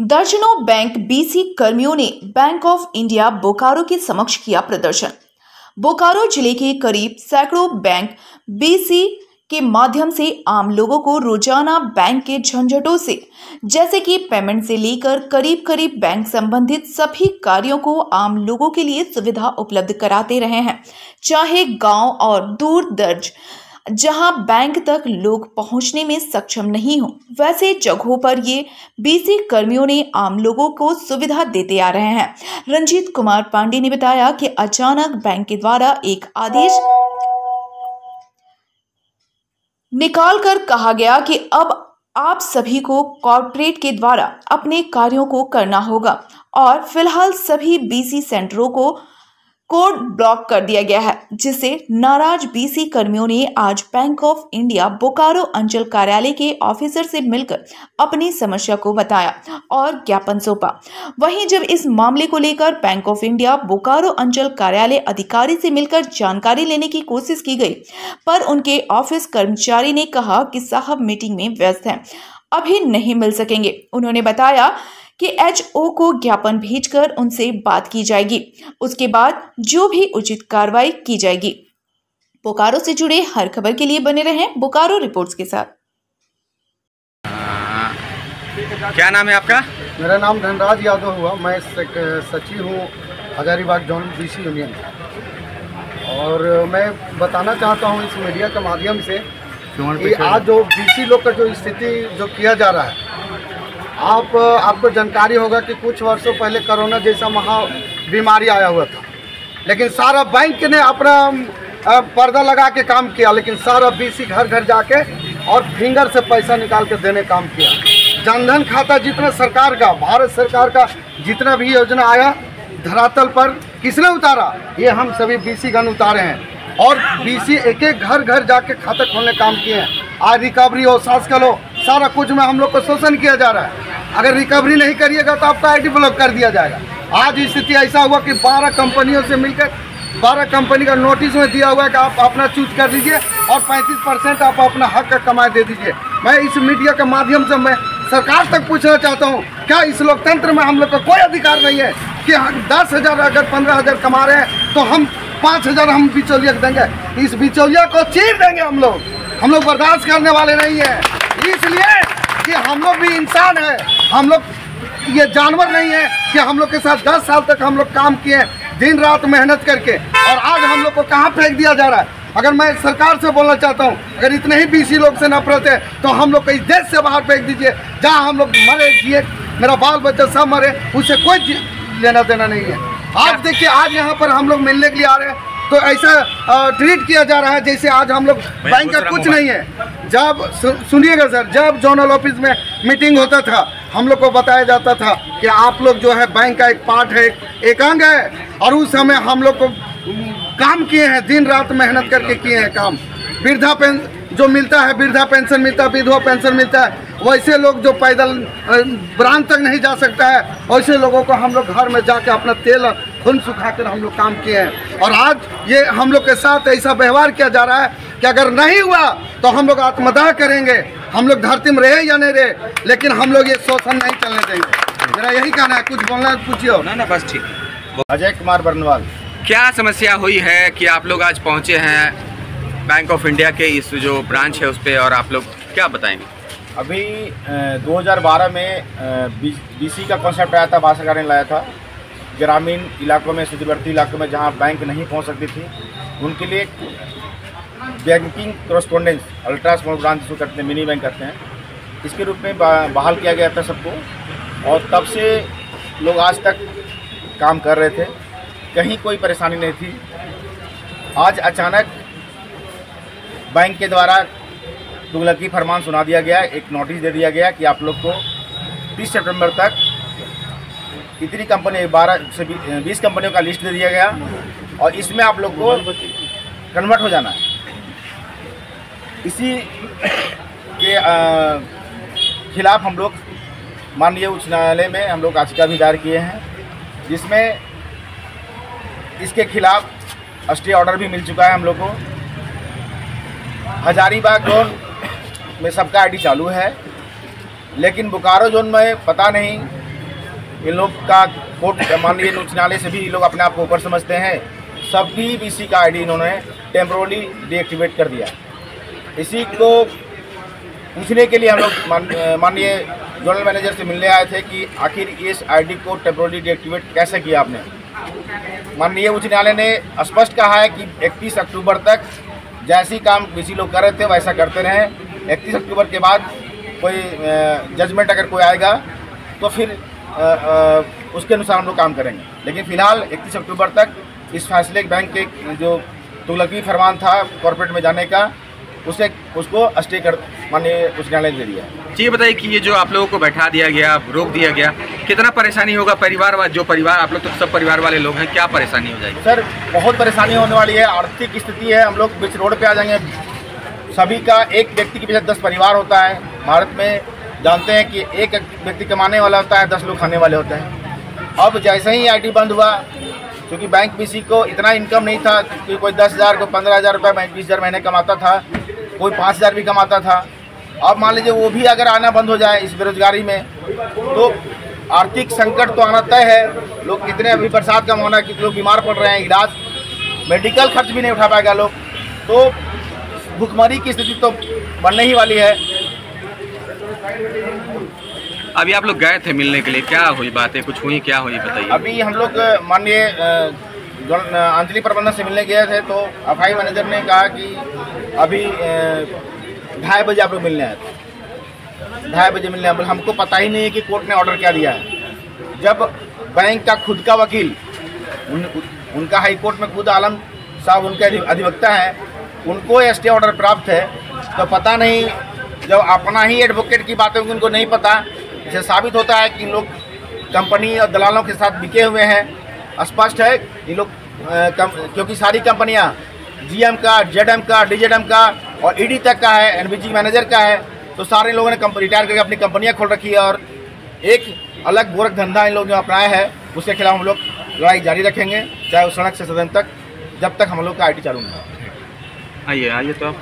दर्जनों bank BC कर्मियों ने बैंक ऑफ इंडिया बोकारो के समक्ष किया प्रदर्शन। बोकारो जिले के करीब सैकड़ों बैंक बीसी के माध्यम से आम लोगों को रोजाना बैंक के झंझटों से, जैसे कि पेमेंट से लेकर करीब बैंक संबंधित सभी कार्यों को आम लोगों के लिए सुविधा उपलब्ध कराते रहे हैं। चाहे गांव और दूर दर्ज जहां बैंक तक लोग पहुंचने में सक्षम नहीं हो, वैसे जगहों पर ये बीसी कर्मियों ने आम लोगों को सुविधा देते आ रहे हैं। रंजीत कुमार पांडे ने बताया कि अचानक बैंक के द्वारा एक आदेश निकालकर कहा गया कि अब आप सभी को कॉर्पोरेट के द्वारा अपने कार्यों को करना होगा और फिलहाल सभी बीसी सेंटरों को कोड ब्लॉक कर दिया गया है, जिससे नाराज बीसी कर्मियों ने आज बैंक ऑफ इंडिया बोकारो अंचल कार्यालय के ऑफिसर से मिलकर अपनी समस्या को बताया और ज्ञापन सौंपा। वहीं जब इस मामले को लेकर बैंक ऑफ इंडिया बोकारो अंचल कार्यालय अधिकारी से मिलकर जानकारी लेने की कोशिश की गई, पर उनके ऑफिस कर्मचारी ने कहा कि साहब मीटिंग में व्यस्त हैं, अभी नहीं मिल सकेंगे। उन्होंने बताया कि एचओ को ज्ञापन भेजकर उनसे बात की जाएगी, उसके बाद जो भी उचित कार्रवाई की जाएगी। बोकारो से जुड़े हर खबर के लिए बने रहें बोकारो रिपोर्ट्स के साथ। क्या नाम है आपका? मेरा नाम धनराज यादव हुआ। मैं सचिव हूँ हजारीबाग जोन बीसी यूनियन। और मैं बताना चाहता हूँ इस मीडिया के माध्यम से कि आज जो बीसी लोग का जो स्थिति जो किया जा रहा है, आपको जानकारी होगा कि कुछ वर्षों पहले कोरोना जैसा महा बीमारी आया हुआ था, लेकिन सारा बैंक ने अपना पर्दा लगा के काम किया, लेकिन सारा बीसी घर घर जाके और फिंगर से पैसा निकाल के देने काम किया। जनधन खाता जितना सरकार का, भारत सरकार का जितना भी योजना आया धरातल पर किसने उतारा? ये हम सभी बीसी गण उतारे हैं और बीसी एक एक घर घर जाके खाता खोलने काम किए हैं। आज रिकवरी हो, सांस लो, सारा कुछ में हम लोग को शोषण किया जा रहा है। अगर रिकवरी नहीं करिएगा तो आपका आईडी ब्लॉक कर दिया जाएगा। आज स्थिति ऐसा हुआ कि 12 कंपनियों से मिलकर 12 कंपनी का नोटिस में दिया हुआ है कि आप अपना चूज कर लीजिए और 35% आप अपना हक का कमाई दे दीजिए। मैं इस मीडिया के माध्यम से मैं सरकार तक पूछना चाहता हूँ, क्या इस लोकतंत्र में हम लोग का कोई अधिकार नहीं है कि 10,000 अगर 15,000 कमा रहे हैं तो हम 5,000 हम बिचौलिया देंगे? इस बिचौलिया को चीर देंगे हम लोग बर्दाश्त करने वाले नहीं है। इसलिए कि हम लोग भी इंसान है, हम लोग ये जानवर नहीं है कि हम लोग के साथ 10 साल तक हम लोग काम किए दिन रात मेहनत करके, और आज हम लोग को कहाँ फेंक दिया जा रहा है। अगर मैं सरकार से बोलना चाहता हूँ, अगर इतने ही बीसी लोग से नफरत है तो हम लोग को इस देश से बाहर फेंक दीजिए। जहाँ हम लोग मरे जिए, मेरा बाल बच्चा सब मरे, उससे कोई लेना देना नहीं है। आज देखिए, आज यहाँ पर हम लोग मिलने के लिए आ रहे हैं तो ऐसा ट्रीट किया जा रहा है जैसे आज हम लोग बैंक का कुछ नहीं है। जब सुनिएगा सर, जब जोनल ऑफिस में मीटिंग होता था हम लोग को बताया जाता था कि आप लोग जो है बैंक का एक पार्ट है, एक अंग है, और उस समय हम लोग को काम किए हैं, दिन रात मेहनत करके किए हैं काम। वृद्धा पेंशन जो मिलता है, वृद्धा पेंशन मिलता है, विधवा पेंशन मिलता है, वैसे लोग जो पैदल ब्रांच तक नहीं जा सकता है, वैसे लोगों को हम लोग घर में जाके अपना तेल खून सुखाकर हम लोग काम किए हैं। और आज ये हम लोग के साथ ऐसा व्यवहार किया जा रहा है कि अगर नहीं हुआ तो हम लोग आत्मदाह करेंगे। हम लोग धरती में रहे या नहीं रहे, लेकिन हम लोग ये शोषण नहीं चलने देंगे। मेरा यही कहना है। कुछ बोलना है पूछिए। ना बस ठीक। अजय कुमार बर्नवाल। क्या समस्या हुई है कि आप लोग आज पहुंचे हैं बैंक ऑफ इंडिया के इस जो ब्रांच है उस पर, और आप लोग क्या बताएंगे? अभी 2012 में बीसी का कॉन्सेप्ट आया था, भारत सरकार ने लाया था। ग्रामीण इलाकों में, सुदूरवर्ती इलाकों में जहां बैंक नहीं पहुंच सकती थी, उनके लिए banking correspondence ultra small branch जो करते हैं, मिनी बैंक करते हैं, इसके रूप में बहाल किया गया था सबको। और तब से लोग आज तक काम कर रहे थे, कहीं कोई परेशानी नहीं थी। आज अचानक बैंक के द्वारा तुगलकी फरमान सुना दिया गया, एक नोटिस दे दिया गया कि आप लोग को 30 सितंबर तक इतनी कंपनी, 12 से 20 कंपनियों का लिस्ट दे दिया गया और इसमें आप लोग को कन्वर्ट हो जाना है। इसी के खिलाफ हम लोग माननीय उच्च न्यायालय में हम लोग याचिका भी दायर किए हैं, जिसमें इसके खिलाफ स्टे ऑर्डर भी मिल चुका है हम लोग को। हजारीबाग जोन में सबका आईडी चालू है, लेकिन बोकारो जोन में पता नहीं इन लोग का कोर्ट माननीय उच्च न्यायालय से भी ये लोग अपने आप को ऊपर समझते हैं। सभी बीसी का आईडी इन्होंने टेम्पोरली डीएक्टिवेट कर दिया। इसी को पूछने के लिए हम लोग माननीय जोनल मैनेजर से मिलने आए थे कि आखिर इस आईडी को टेम्पोरली डीएक्टिवेट कैसे किया आपने। माननीय उच्च न्यायालय ने स्पष्ट कहा है कि 31 अक्टूबर तक जैसी काम बीसी लोग कर रहे थे वैसा करते रहें। 31 अक्टूबर के बाद कोई जजमेंट अगर कोई आएगा तो फिर उसके अनुसार हम लोग काम करेंगे। लेकिन फिलहाल 31 अक्टूबर तक इस फैसले बैंक के जो तुगलकी फरमान था कॉर्पोरेट में जाने का उसको स्टे कर माननीय उच्च न्यायालय दे दिया। जी बताइए कि ये जो आप लोगों को बैठा दिया गया, रोक दिया गया, कितना परेशानी होगा जो परिवार आप लोग तो सब परिवार वाले लोग हैं, क्या परेशानी हो जाएगी? सर बहुत परेशानी होने वाली है। आर्थिक स्थिति है, हम लोग बीच रोड पे आ जाएंगे। सभी का एक व्यक्ति के पीछे 10 परिवार होता है। भारत में जानते हैं कि एक व्यक्ति कमाने वाला होता है, 10 लोग खाने वाले होते हैं। अब जैसे ही आईडी बंद हुआ, क्योंकि बैंक बीसी को इतना इनकम नहीं था कि कोई 10,000 को 15,000 रुपये 20,000 महीने कमाता था, कोई 5,000 भी कमाता था। अब मान लीजिए वो भी अगर आना बंद हो जाए इस बेरोजगारी में तो आर्थिक संकट तो आना तय है। लोग कितने अभी बरसात का महीना कि लोग बीमार पड़ रहे हैं, इलाज मेडिकल खर्च भी नहीं उठा पाएगा लोग, तो भुखमरी की स्थिति तो बनने ही वाली है। अभी आप लोग गए थे मिलने के लिए, क्या हुई बातें, कुछ हुई, क्या हुई बताइए? अभी हम लोग माननीय अंजलि प्रबंधन से मिलने गए थे तो एफआई मैनेजर ने कहा कि अभी 2:30 बजे आप लोग मिलने आए थे। 2:30 बजे मिलने आए, हमको पता ही नहीं है कि कोर्ट ने ऑर्डर क्या दिया है। जब बैंक का खुद का वकील उनका हाई कोर्ट में खुद आलम साहब उनके अधिवक्ता हैं, उनको स्टे ऑर्डर प्राप्त है, तो पता नहीं जब अपना ही एडवोकेट की बातें उनको नहीं पता, इसे साबित होता है कि लोग कंपनी और दलालों के साथ बिके हुए हैं। स्पष्ट है ये लोग क्योंकि सारी कंपनियां जीएम का, जेडएम का, डीजेडएम का और ईडी तक का है, एनबीजी मैनेजर का है, तो सारे लोगों ने रिटायर करके अपनी कंपनियां खोल रखी है और एक अलग गोरख धंधा इन लोगों ने अपनाया है। उसके खिलाफ हम लोग लड़ाई जारी रखेंगे, चाहे उस सड़क से सदन तक, जब तक हम लोग का आईटी चालू नहीं। आइए तो आप